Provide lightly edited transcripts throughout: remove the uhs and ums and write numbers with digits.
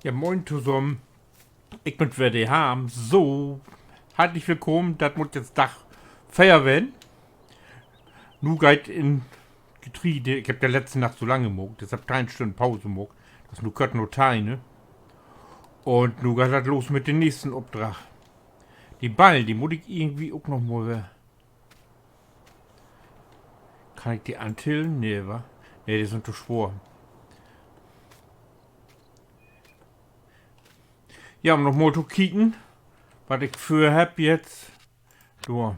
Ja, moin zusammen. Ich bin für die haben. So, herzlich willkommen. Das muss jetzt Dach Feier werden. Nu geht in Getriebe. Ich hab der letzte Nacht so lange gemogt. Deshalb 3 Stunden Pause gemogt. Das nu gehört nur Teine. Und nu geht das los mit dem nächsten Auftrag. Die Ballen, die muss ich irgendwie auch noch mal. Kann ich die antillen? Nee, wa? Nee, die sind zu schwor. Ja, um noch mal zu kicken, was ich für hab jetzt. Du.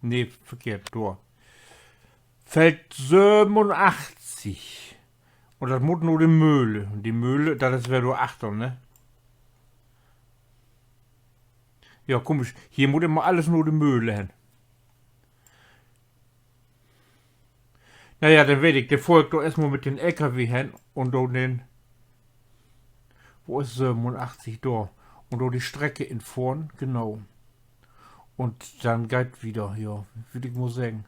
Nee, verkehrt, du. Feld 87. Und das muss nur die Mühle. Und die Mühle, das wäre nur 8, ne? Ja, komisch. Hier muss immer alles nur die Mühle hin. Naja, dann werde ich. Der folgt doch erstmal mit den LKW hin und dann den. Wo ist 87 da? Und da die Strecke in vorn, genau. Und dann geht wieder, ja, würde ich mal sagen.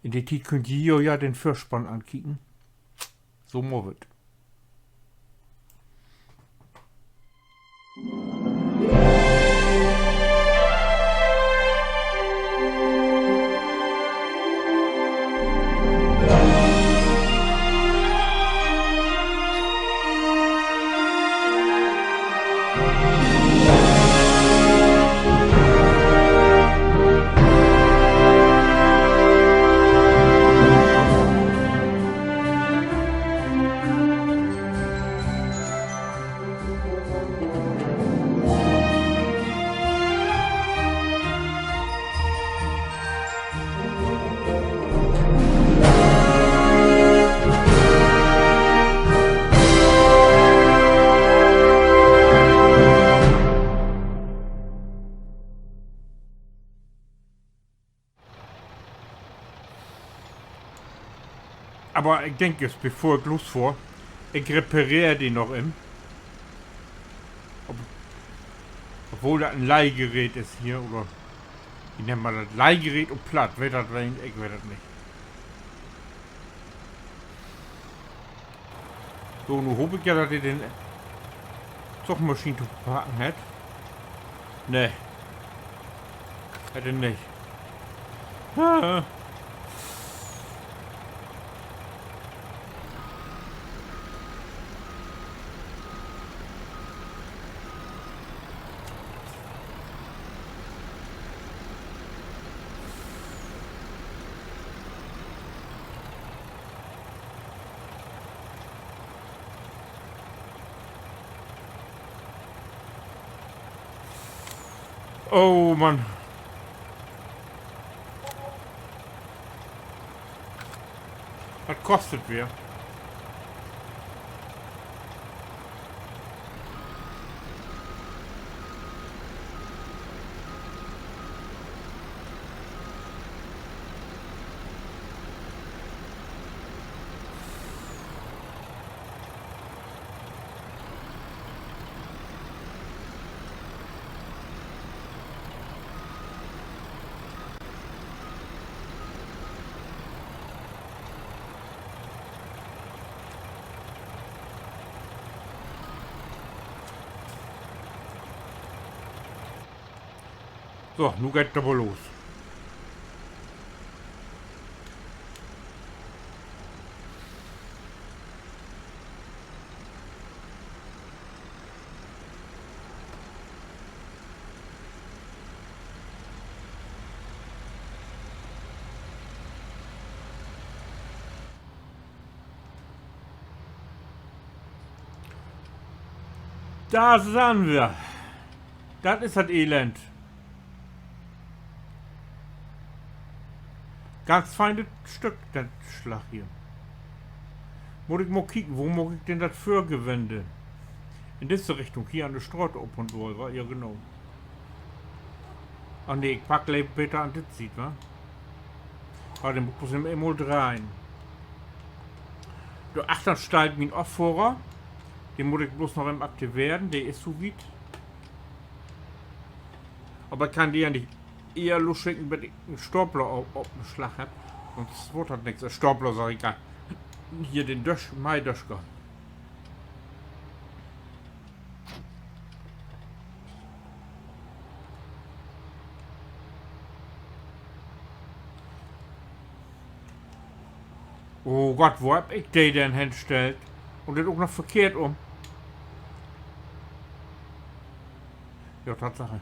In der Zeit könnt ihr ja den Fürspann ankicken. So morget. Aber ich denke es, bevor ich losfahre, ich repariere die noch im. Obwohl das ein Leihgerät ist hier, oder wie nennt man das? Leihgerät und platt. Wer das rein, ich weiß das nicht. So, nun hoffe ich ja, dass ihr den Zugmaschinen zu parken hat. Ne. Hätte nicht. Ah. Oh Mann. Was kostet wir? So, nun geht aber los. Da sahen wir. Das ist das Elend. Ganz feines Stück, das Schlag hier. Muss ich mal kicken, wo muss ich denn das für gewende? In diese Richtung, hier an der Straße ob und so, wa? Ja genau. Ach nee, ich pack lieber bitte an das sieht, wa? Ah, den muss ich immer rein. Der Achter steigt wie ein Auffuhrer. Den muss ich bloß noch im aktivieren, der ist so weit. Aber ich kann die ja nicht eher losschicken, wenn ich einen Stapler auf dem Schlag habe. Sonst wird das nichts. Stapler sag ich gar. Hier den Mai-Döschker. Oh Gott, wo hab ich den denn hingestellt? Und den auch noch verkehrt um. Ja, Tatsache.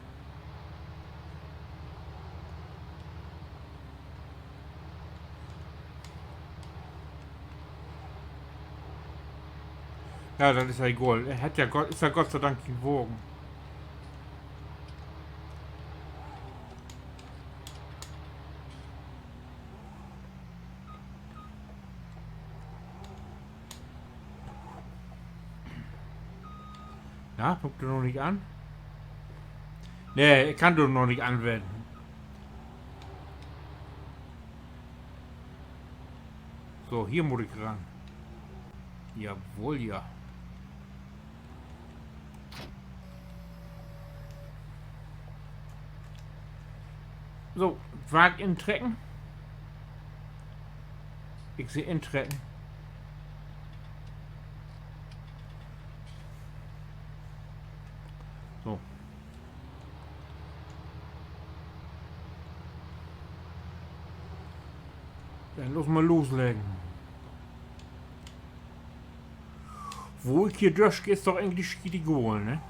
Ja, das ist ja egal. Er hat ja Gott, ist ja Gott sei Dank gewogen. Ja, guckt er noch nicht an? Nee, er kann du noch nicht anwenden. So, hier muss ich ran. Jawohl, ja. So, Wag in Trecken. Ich sehe in Trecken. So. Dann los mal loslegen. Wo ich hier durchgehe, ist doch eigentlich die Goal, ne?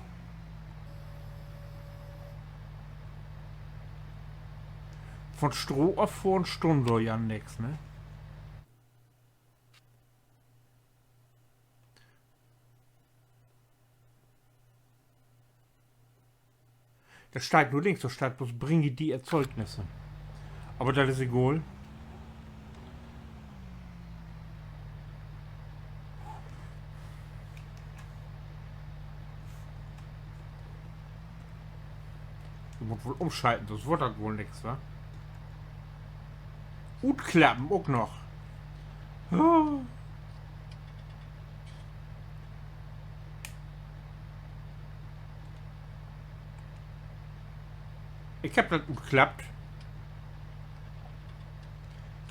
Von Stroh auf vor eine Stunde ja nix, ne? Das steigt nur links, das steigt bloß bringe die Erzeugnisse. Aber das ist egal. Du musst wohl umschalten, das wird halt wohl nichts, wa? Gut klappen, auch noch. Ah. Ich hab das gut geklappt.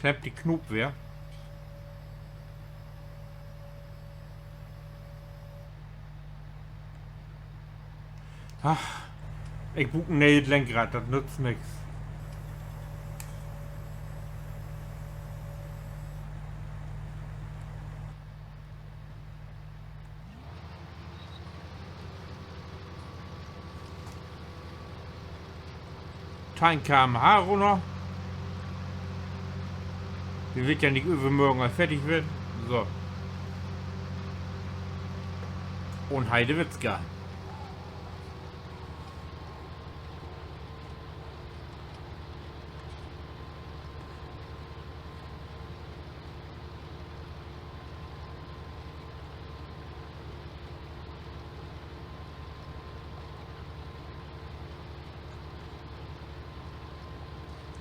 Klappt die Knopfwehr. Ach, ich buche ein neues Lenkrad, das nützt nichts. Kein km/h runter. Die wird ja nicht übermorgen mal fertig werden. So. Und Heidewitzka.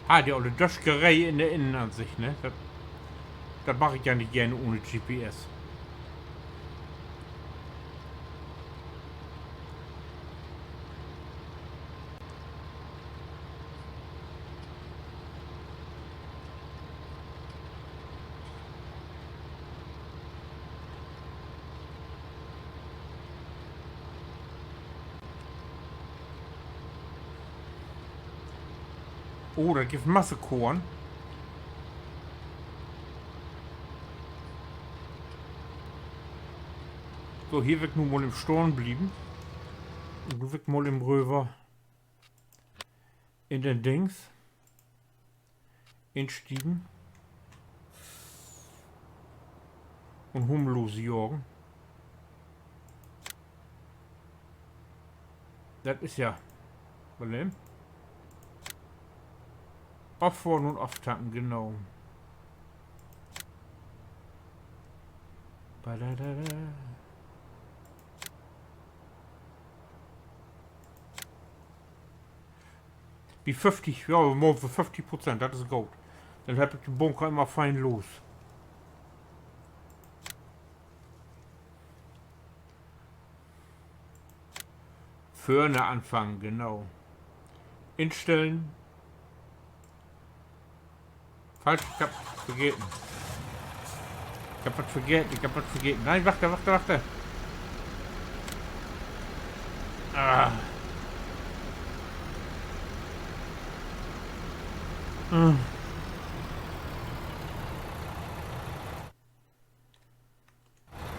Ah, die alte Döschkerei in der Innenansicht, ne? Das mache ich ja nicht gerne ohne GPS. Oh, da gibt Masse Korn. So, hier wird nun mal im Sturm blieben. Und du wird mal im Röver in den Dings entstiegen und humlos jorgen. Das ist ja Problem. Auffahren und auftanken, genau. Badadada. Wie 50, ja, morgen für 50%, das ist gut. Dann habe ich den Bunker immer fein los. Vorne anfangen, genau. Instellen. Falsch, ich hab vergessen. Ich hab was vergessen, ich hab was vergessen. Nein, warte, warte, warte. Ah.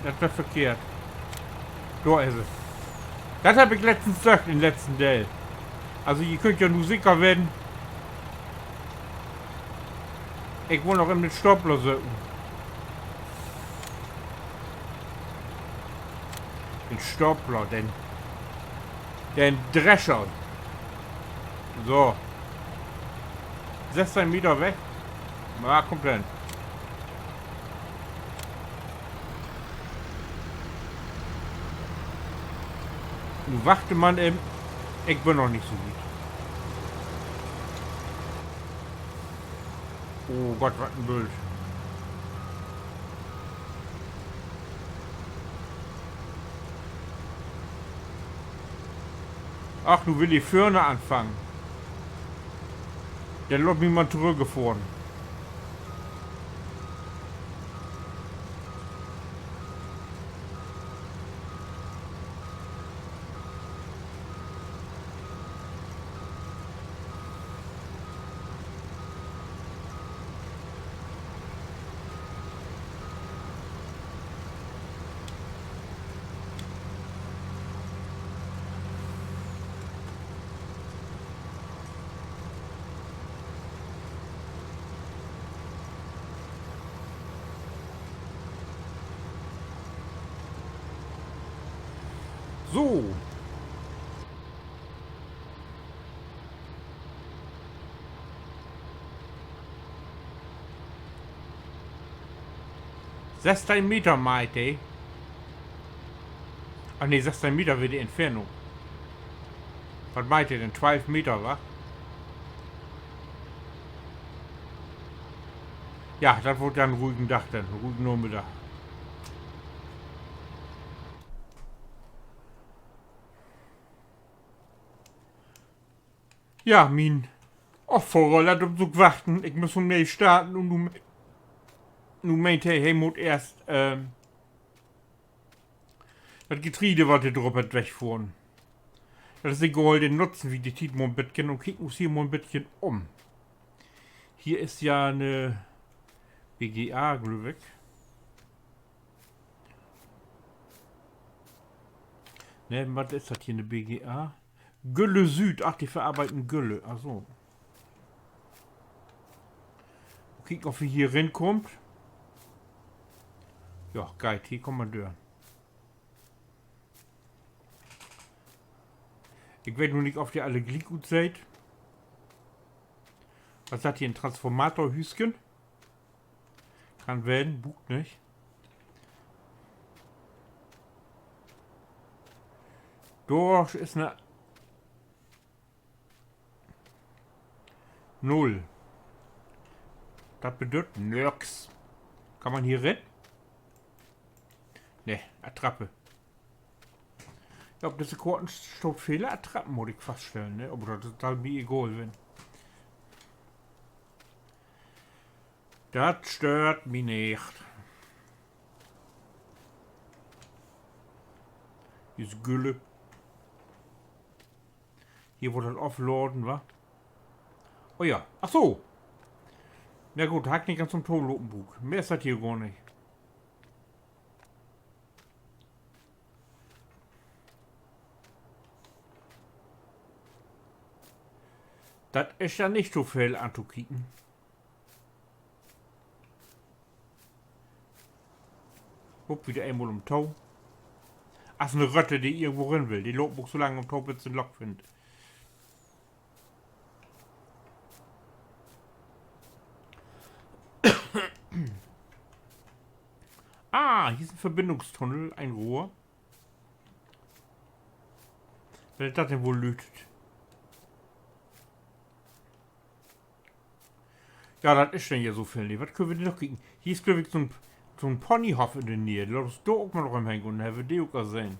Das wäre verkehrt. Da ist es. Das habe ich letztens gesagt, im letzten Teil. Also ihr könnt ja nur sicher werden. Ich wohne noch im Stoppler suchen. Den Stoppler, den Drescher. So. 16 Meter weg. Na, kommt hin. Nun wachte man eben. Ich bin noch nicht so gut. Oh Gott, was ein Bild. Ach, du willst die Firne anfangen. Der hat mich mal zurückgefahren. So. Sechzehn Meter meinte. Ach ne, 16 Meter wäre die Entfernung. Was meint ihr denn? 12 Meter, wa? Ja, das wird ja ein ruhigen Dach dann. Einen ruhigen Nachmittag. Ja, mein Aufroller hat so gewarten. Ich muss um mich starten und nun meinte er, muss erst das Getriebe, was der drauf hat, wegfahren. Das ist egal, den nutzen wie die Tiet mal ein bisschen und kicken uns hier mal ein bisschen um. Hier ist ja eine BGA, glaube ich. Ne, was ist das hier, eine BGA? Gülle Süd, ach, die verarbeiten Gülle, ach so. Kicken, ob wir hier reinkommt. Ja, geil, hier kommen wir durch. Ich weiß nur nicht, ob ihr alle gleich gut seid. Was hat hier ein Transformator-Hüschen? Kann werden, bucht nicht. Durch ist eine 0. Das bedeutet nix. Kann man hier rennen? Ne, Attrappe. Ja, ob das ein Kartenstoffehler Attrappen, muss ich feststellen, ne? Aber das ist halt mir egal, wenn. Das stört mich nicht. Ist Gülle. Hier wurde das offladen, wa? Oh ja, ach so. Na gut, hakt nicht ganz zum Tonlopenbuch. Mehr ist das hier gar nicht. Das ist ja nicht so viel anzukicken. Guck, wieder einmal um Tau. Ach, so eine Rötte, die irgendwo rein will. Die Logbuch so lange um Tau, bis den Lok findet. Ah, hier ist ein Verbindungstunnel, ein Rohr. Wer das denn wohl lütet? Ja, das ist denn hier so viel. Was können wir denn noch kriegen? Hier ist, glaube ich, so ein Ponyhof in der Nähe. Lass uns da auch mal noch im Hängen und haben wir die auch gesehen.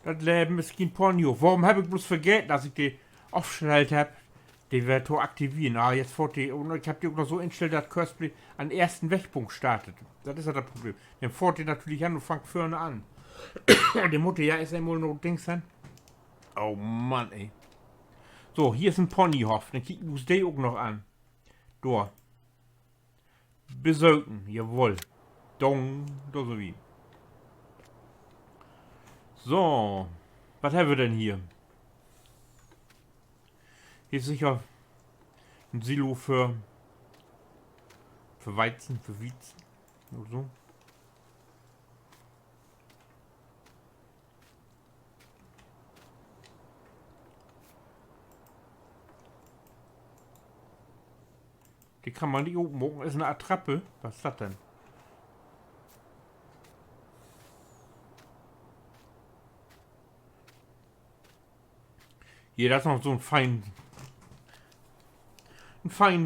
Das Leben ist kein Ponyhof. Warum habe ich bloß vergessen, dass ich die aufgestellt habe? Die wird zu aktivieren. Ah, jetzt fährt die. Und ich habe die auch noch so eingestellt, dass Kirstly an ersten Wegpunkt startet. Das ist ja das Problem. Dann fährt die natürlich an und fängt vorne an. Und die Mutter, ja, ist einmal noch Dings an. Oh Mann, ey. So, hier ist ein Ponyhof. Dann kicken wir uns den auch noch an. Dort. Besöken, jawohl. Dong, da so wie. So, was haben wir denn hier? Hier ist sicher ein Silo für Weizen, für Weizen oder so. Die kann man nicht oben machen. Ist eine Attrappe. Was ist das denn? Hier, das ist noch so ein feinen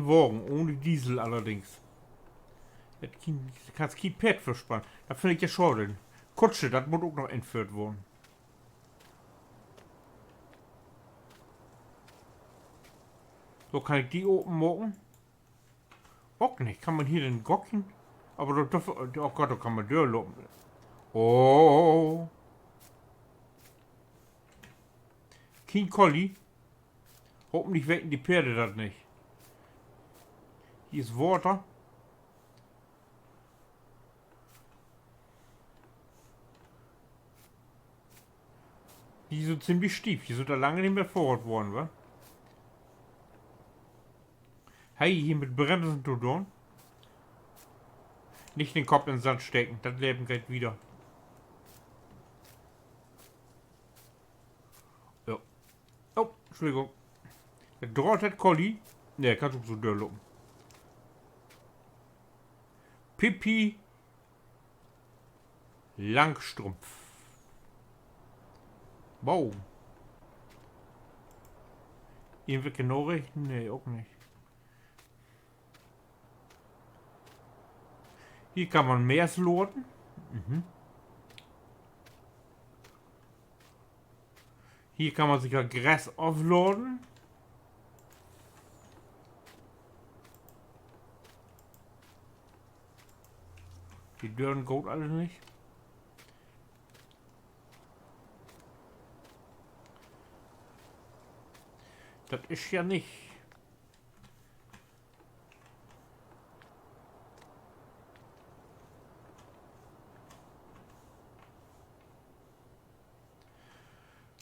Wagen, ohne Diesel allerdings. Du kannst kein Pferd verspannen. Da finde ich ja schade. Kutsche, das muss auch noch entführt worden. So, kann ich die oben machen? Auch nicht. Kann man hier den Gocken? Aber das, oh Gott, da kann man durchlopen. Oh. Kein Collie. Hoffentlich wecken die Pferde das nicht. Hier ist Water. Die sind ziemlich stief. Die sind da lange nicht mehr vorrat worden, wa? Hey, hier mit Bremsen zu tun. Nicht den Kopf in den Sand stecken. Das Leben geht wieder. Ja. Oh, Entschuldigung. Der Drottet Collie. Ne, kannst du so durchlopen. Pippi Langstrumpf. Wow. Irgendwie genau recht? Nee, auch nicht. Hier kann man mehr sloten. Mhm. Hier kann man sicher Gras offloaden. Die Dörren geht alles nicht. Das ist ja nicht.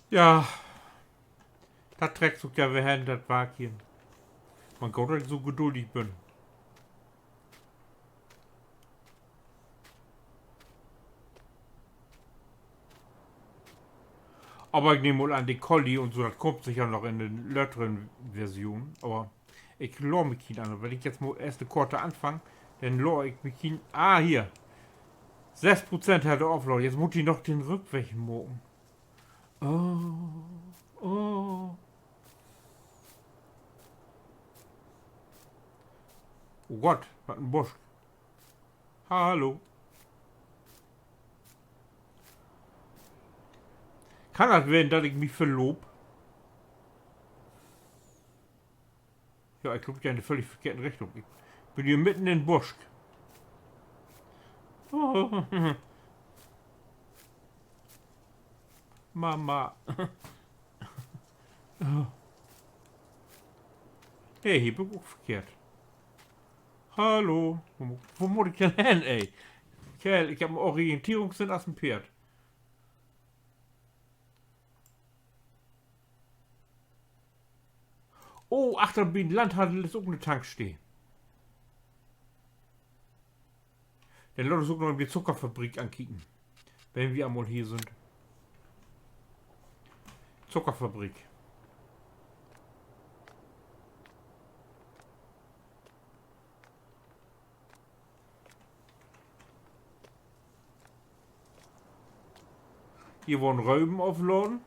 Ja. Das trägt sich ja wer das Wakien. Man kann nicht so geduldig bin. Aber ich nehme mal an, die Collie und so, das kommt sicher noch in den löteren Versionen. Aber ich lohre mich nicht an. Wenn ich jetzt mal erste Korte anfange, dann lohre ich mich nicht. Ah, hier. 6% hat er Offload. Jetzt muss ich noch den Rückweg mogen. Oh. Oh. Oh Gott, was ein Busch. Hallo. Kann das werden, dass ich mich verlob? Ja, ich glaube, ich in eine völlig verkehrte Richtung. Ich bin hier mitten in den Busch. Oh. Mama. Hey, hier bin ich auch verkehrt. Hallo. Wo muss ich denn hin, ey? Kerl, ich habe einen Orientierungssinn aus dem Pferd. Oh, Achterbahn Landhandel ist auch eine Tankstelle. Der Leute suchen noch die Zuckerfabrik ankicken. Wenn wir einmal hier sind. Zuckerfabrik. Hier wollen Röben aufladen.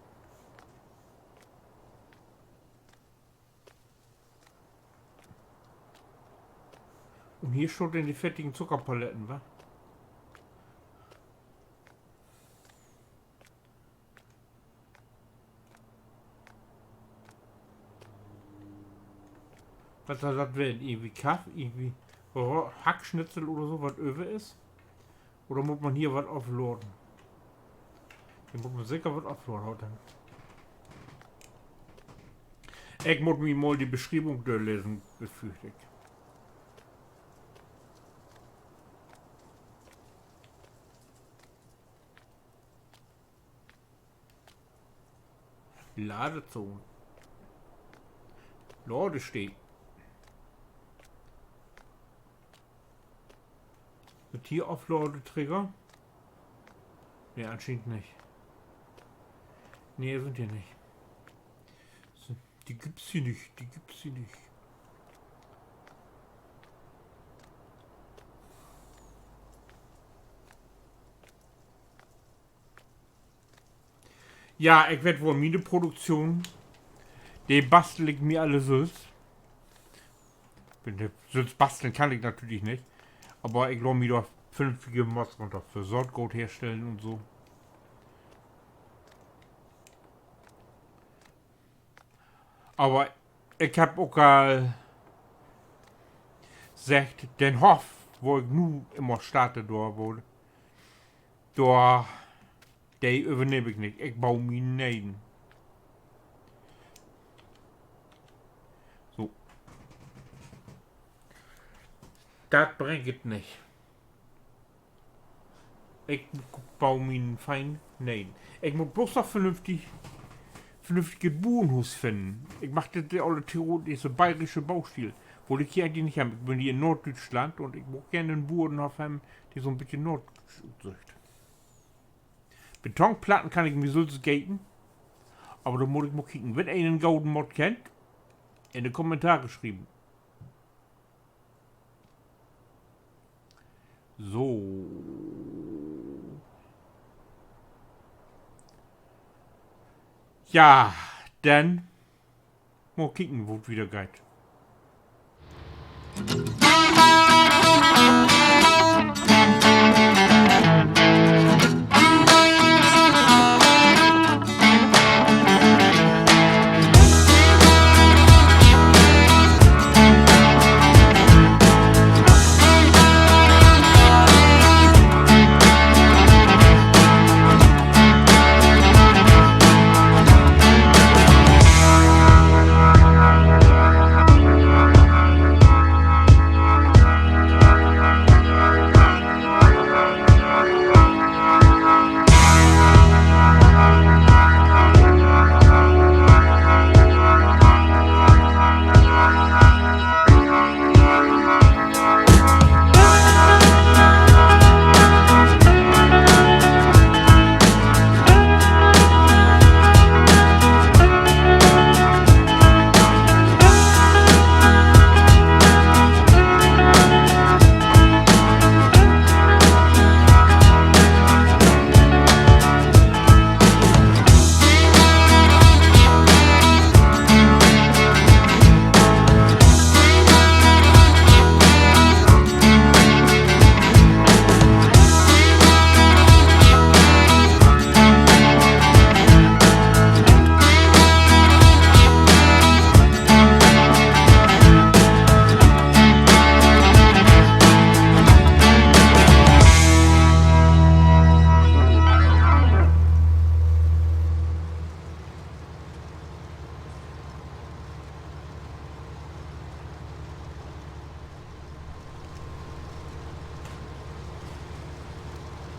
Und hier schon in die fettigen Zuckerpaletten, wa? Was soll das werden? Irgendwie Kaff, irgendwie Hackschnitzel oder so, was öwe ist? Oder muss man hier was aufladen? Hier muss man sicher was aufladen. Ich muss mir mal die Beschreibung durchlesen, befürchte ich. Ladezone. Lade steht. Wird hier auf Ladetrigger? Ne, anscheinend nicht. Ne, sind hier nicht. Die gibt's hier nicht. Die gibt's hier nicht. Ja, ich werde wohl meine Produktion. Die bastel ich mir alles selbst. Selbst basteln kann ich natürlich nicht. Aber ich glaube mir doch vernünftige Mods runter für Sortcode herstellen und so. Aber ich hab auch gesagt, den Hof, wo ich nu immer starte, da die übernehme ich nicht. Ich baue mir Neiden. So. Das bringt nicht. Ich baue mir einen feinen Neiden. Ich muss bloß noch vernünftige Burenhus finden. Ich mache das alle Tirol, diese bayerische Baustil. Wo ich hier eigentlich nicht habe. Ich bin hier in Norddeutschland und ich muss gerne einen Burenhof haben, die so ein bisschen Norddeutsch. Betonplatten kann ich mir so skaten. Aber da muss ich mal kicken. Wenn ihr einen Golden Mod kennt, in die Kommentare schreiben. So. Ja, dann mal kicken, wo es wieder geht.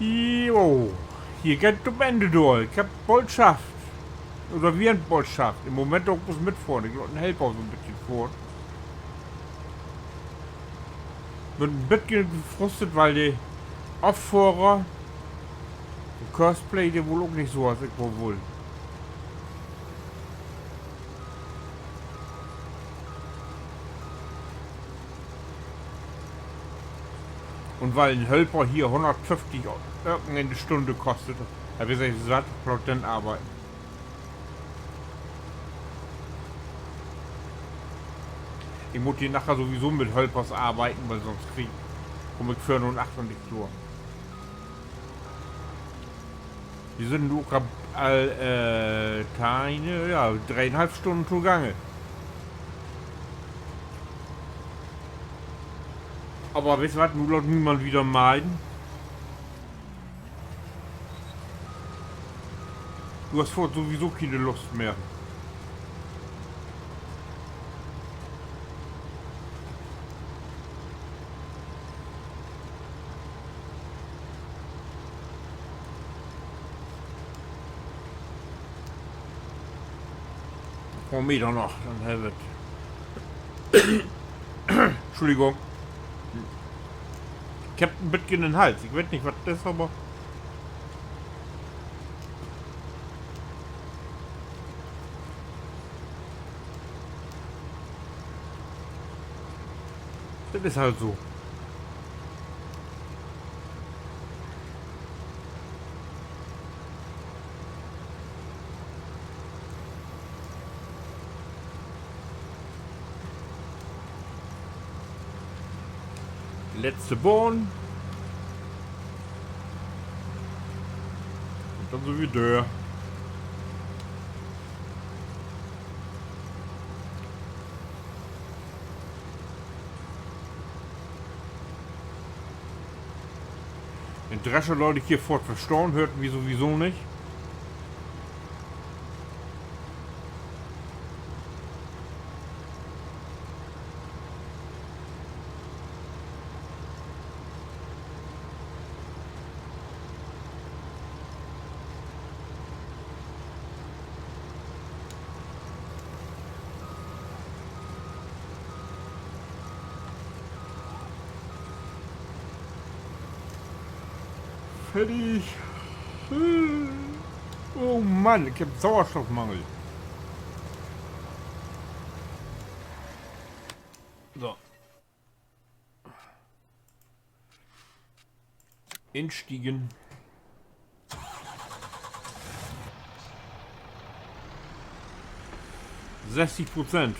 Jo, hier geht zum Ende durch. Ich hab Botschaft. Oder wir haben Botschaft. Im Moment auch bloß mitfahren. Ich glaube, ein Helfer so ein bisschen vor. Wird ein bisschen gefrustet, weil die Aufführer im Cosplay, die wohl auch nicht so, als ich wohl. Und weil ein Helfer hier 150 irgendeine Stunde kostet, da wird ich satt, laut dann arbeiten. Ich muss hier nachher sowieso mit Helpers arbeiten, weil sonst krieg ich für 8 und nicht klar. Die sind nur keine, ja, 3,5 Stunden zugange. Aber wisst ihr was, nur laut niemand wieder meiden. Du hast vor sowieso keine Lust mehr. Paar Meter noch, dann Helvet. Entschuldigung. Ich hab ein bisschen in den Hals. Ich weiß nicht, was das ist, aber... Das ist halt so. Letzte Bahn. Und dann so wie der. Den Drescher Leute hier fort verstorben, hörten wir sowieso nicht. Fertig. Oh Mann, ich hab Sauerstoffmangel. So. Entstiegen. %60.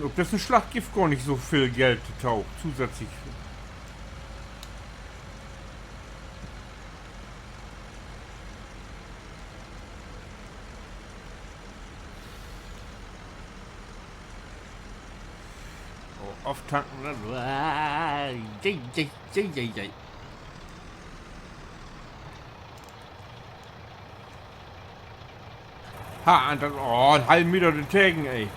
Ob das ein Schlachtgift gar nicht so viel Geld taucht, zusätzlich. Oh, auftanken. Ha, und dann, oh, einen halben Meter den Tagen, ey.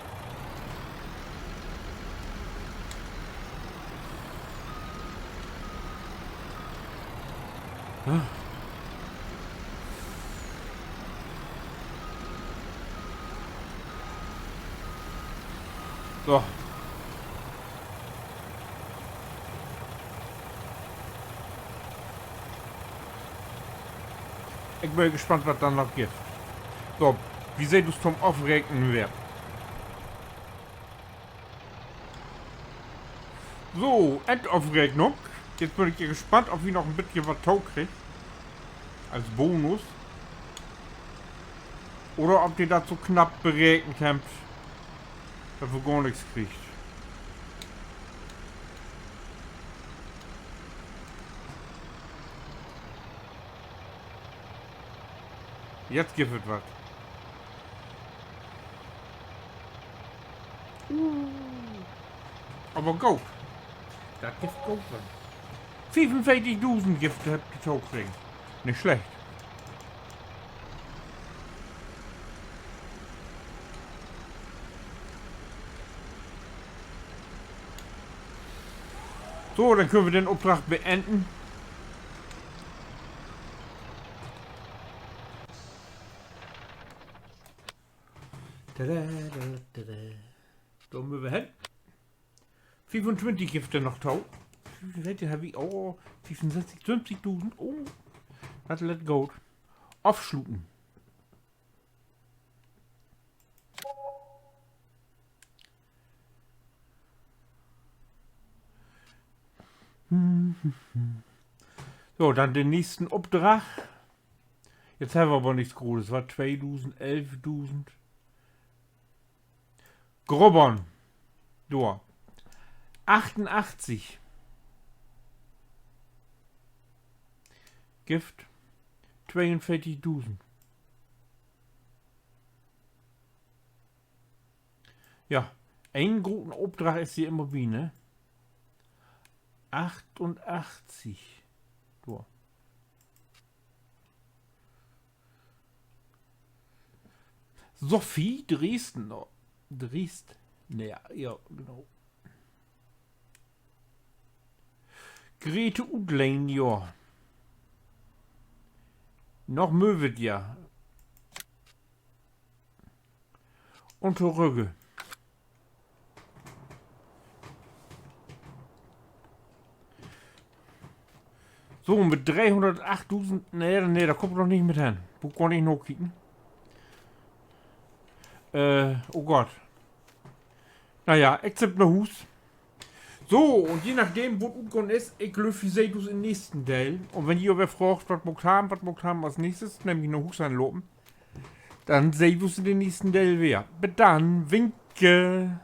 So. Ich bin gespannt, was dann noch gibt. So, wie seht du es zum Aufregnen wird? So, Endaufregnung. Jetzt bin ich gespannt, ob ich noch ein bisschen was Tau kriege. Als Bonus. Oder ob die dazu knapp beregnet habt, dass wir gar nichts kriegt. Jetzt gibt es was. Aber Gold. Das gibt Gold. 45.000 Gifte habt ihr Tau kriegen. Nicht schlecht. So, dann können wir den Auftrag beenden. Da müssen wir hin. 25 Gifte noch Tau. Wie habe ich? Oh, 65, 50.000. Oh, das let go. Aufschlucken. So, dann den nächsten Auftrag. Jetzt haben wir aber nichts Großes. War 2.000, 11.000. Grobbern. So. 88. Gift. 42.000. Ja, ein guten Auftrag ist hier immer wie, ne? 88. So. Sophie Dresden. Dresden. Naja, ja, genau. Grete Udlein, ja. Noch möwet ja. Und Rügge. So, mit 308.000. Nee, da kommt noch nicht mit hin. Wo kann ich noch kicken? Oh Gott. Naja, except ne Hus. So, und je nachdem, wo Utgon ist, ich löfe seht in den nächsten Teil. Und wenn ihr wer fragt, was mogt haben als nächstes, nämlich ne Hus anlopen, dann seht ihr in den nächsten Teil wer. Bis dann, winke.